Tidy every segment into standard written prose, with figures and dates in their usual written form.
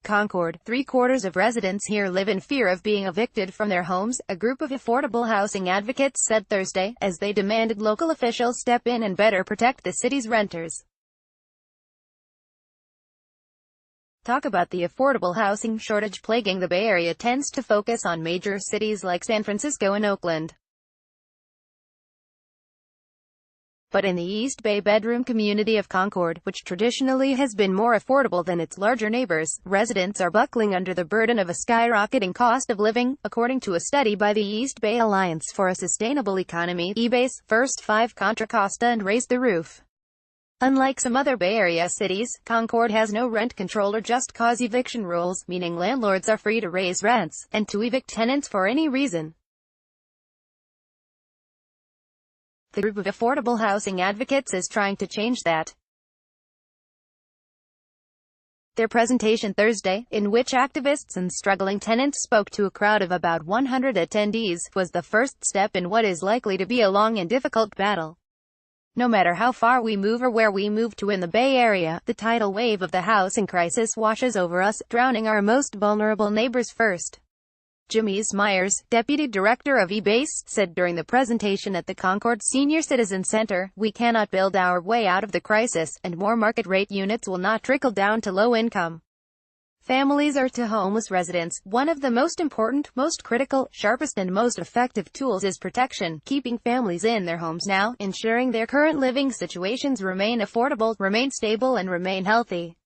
Concord. Three-quarters of residents here live in fear of being evicted from their homes, a group of affordable housing advocates said Thursday, as they demanded local officials step in and better protect the city's renters. Talk about the affordable housing shortage plaguing the Bay Area tends to focus on major cities like San Francisco and Oakland. But in the East Bay bedroom community of Concord, which traditionally has been more affordable than its larger neighbors, residents are buckling under the burden of a skyrocketing cost of living, according to a study by the East Bay Alliance for a Sustainable Economy, eBay's First 5 Contra Costa and Raise the Roof. Unlike some other Bay Area cities, Concord has no rent control or just cause eviction rules, meaning landlords are free to raise rents, and to evict tenants for any reason. The group of affordable housing advocates is trying to change that. Their presentation Thursday, in which activists and struggling tenants spoke to a crowd of about 100 attendees, was the first step in what is likely to be a long and difficult battle. No matter how far we move or where we move to in the Bay Area, the tidal wave of the housing crisis washes over us, drowning our most vulnerable neighbors first. James Myers, deputy director of eBase, said during the presentation at the Concord Senior Citizen Center, "We cannot build our way out of the crisis, and more market-rate units will not trickle down to low-income families or to homeless residents. One of the most important, most critical, sharpest and most effective tools is protection, keeping families in their homes now, ensuring their current living situations remain affordable, remain stable and remain healthy."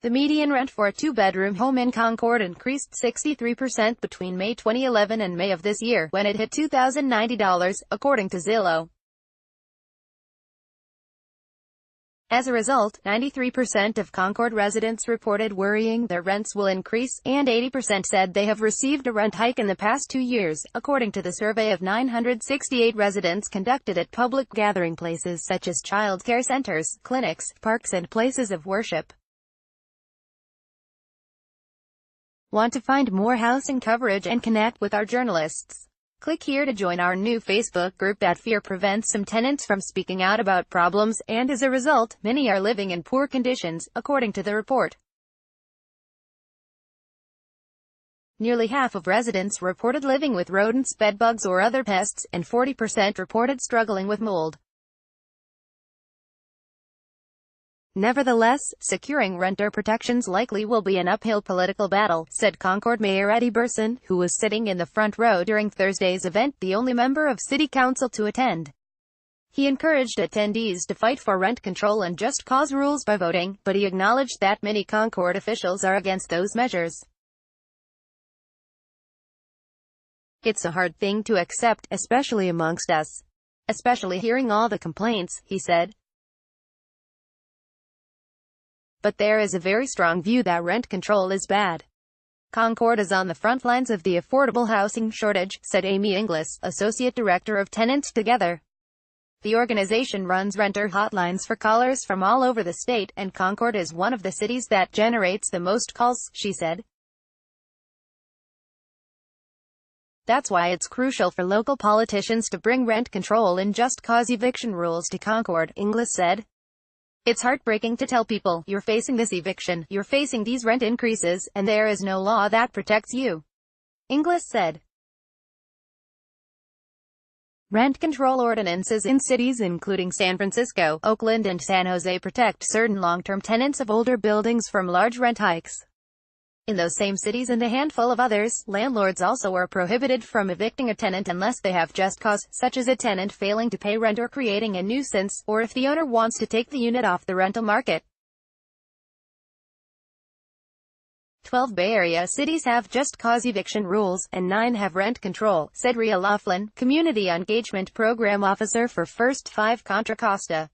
The median rent for a two-bedroom home in Concord increased 63% between May 2011 and May of this year, when it hit $2,090, according to Zillow. As a result, 93% of Concord residents reported worrying their rents will increase, and 80% said they have received a rent hike in the past 2 years, according to the survey of 968 residents conducted at public gathering places such as child care centers, clinics, parks and places of worship. Want to find more housing coverage and connect with our journalists? Click here to join our new Facebook group that fear prevents some tenants from speaking out about problems, and as a result, many are living in poor conditions, according to the report. Nearly half of residents reported living with rodents, bedbugs or other pests, and 40% reported struggling with mold. Nevertheless, securing renter protections likely will be an uphill political battle, said Concord Mayor Eddie Burson, who was sitting in the front row during Thursday's event, the only member of City Council to attend. He encouraged attendees to fight for rent control and just cause rules by voting, but he acknowledged that many Concord officials are against those measures. "It's a hard thing to accept, especially amongst us. Especially hearing all the complaints," he said. "But there is a very strong view that rent control is bad. Concord is on the front lines of the affordable housing shortage," said Amy Inglis, associate director of Tenants Together. The organization runs renter hotlines for callers from all over the state, and Concord is one of the cities that generates the most calls, she said. "That's why it's crucial for local politicians to bring rent control and just cause eviction rules to Concord," Inglis said. "It's heartbreaking to tell people, you're facing this eviction, you're facing these rent increases, and there is no law that protects you," Inglis said. Rent control ordinances in cities including San Francisco, Oakland and San Jose protect certain long-term tenants of older buildings from large rent hikes. In those same cities and a handful of others, landlords also are prohibited from evicting a tenant unless they have just cause, such as a tenant failing to pay rent or creating a nuisance, or if the owner wants to take the unit off the rental market. 12 Bay Area cities have just cause eviction rules, and 9 have rent control, said Rhea Laughlin, Community Engagement Program Officer for First 5 Contra Costa.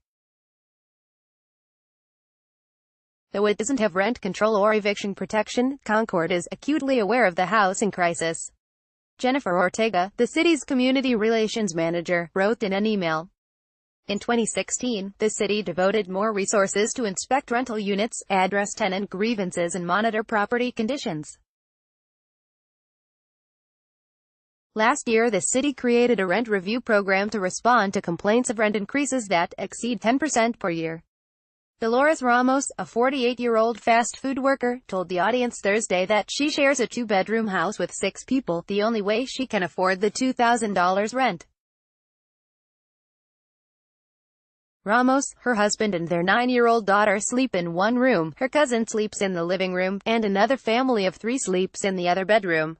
Though it doesn't have rent control or eviction protection, Concord is acutely aware of the housing crisis. Jennifer Ortega, the city's community relations manager, wrote in an email. In 2016, the city devoted more resources to inspect rental units, address tenant grievances and monitor property conditions. Last year the city created a rent review program to respond to complaints of rent increases that exceed 10% per year. Dolores Ramos, a 48-year-old fast food worker, told the audience Thursday that she shares a two-bedroom house with 6 people, the only way she can afford the $2,000 rent. Ramos, her husband and their 9-year-old daughter sleep in one room, her cousin sleeps in the living room, and another family of 3 sleeps in the other bedroom.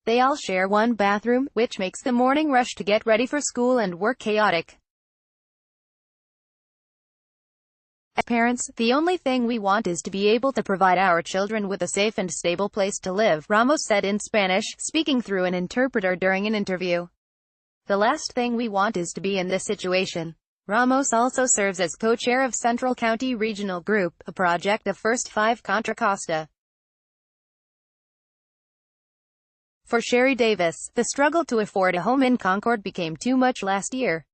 They all share one bathroom, which makes the morning rush to get ready for school and work chaotic. As parents, the only thing we want is to be able to provide our children with a safe and stable place to live, Ramos said in Spanish, speaking through an interpreter during an interview. The last thing we want is to be in this situation. Ramos also serves as co-chair of Central County Regional Group, a project of First 5 Contra Costa. For Sherry Davis, the struggle to afford a home in Concord became too much last year.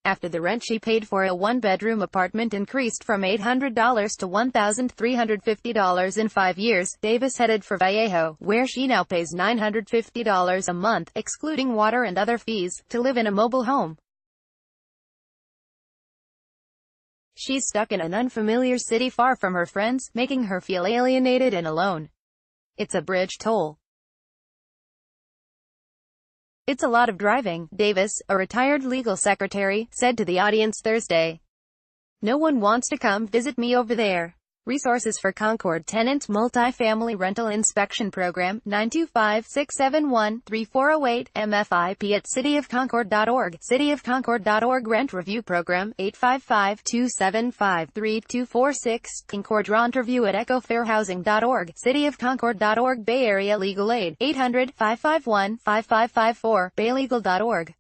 After the rent she paid for a one-bedroom apartment increased from $800 to $1,350 in 5 years, Davis headed for Vallejo, where she now pays $950 a month, excluding water and other fees, to live in a mobile home. She's stuck in an unfamiliar city far from her friends, making her feel alienated and alone. It's a bridge toll. It's a lot of driving, Davis, a retired legal secretary, said to the audience Thursday. No one wants to come visit me over there. Resources for Concord Tenant Multifamily Rental Inspection Program, 925-671-3408, MFIP at cityofconcord.org, cityofconcord.org Rent Review Program, 855-275-3246, Concord Rent Review at ecofairhousing.org, cityofconcord.org Bay Area Legal Aid, 800-551-5554, baylegal.org.